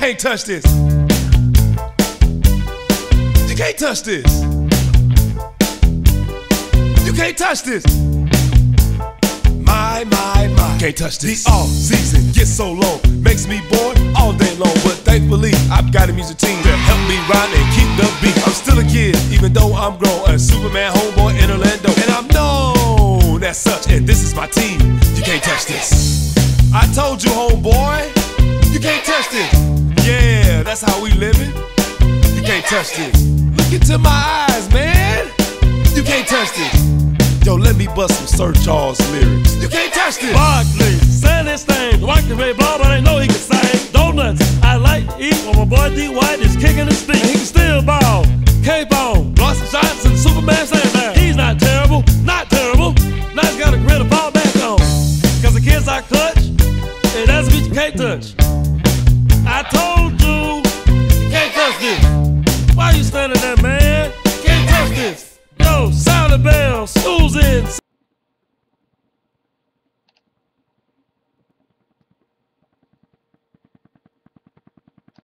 can't touch this. You can't touch this. You can't touch this. My, can't touch this. The off season gets so long, makes me bored all day long. But thankfully, I've got a music team to help me ride and keep the beat. I'm still a kid, even though I'm grown, a Superman homeboy in Orlando. And I'm known as such, and this is my team. You can't touch this. I told you, homeboy, you can't touch this. Yeah, that's how we living. You can't touch this. Look into my eyes, man. You can't touch this. Yo, let me bust some Sir Charles lyrics. You can't touch this. Barkley, say this thing. The white can play ball, but I know he can sing. Donuts, I like to eat when my boy D. White is kicking his feet. He can still ball, cape on, block some shots, and Superman saying that he's not terrible, not terrible. Now he's got a grit to fall back on. Cause the kids I clutch, and that's what you can't touch. I told you, you can't touch this. Why you standing there, man? Can't touch this. Yo, sound the bell, school's in.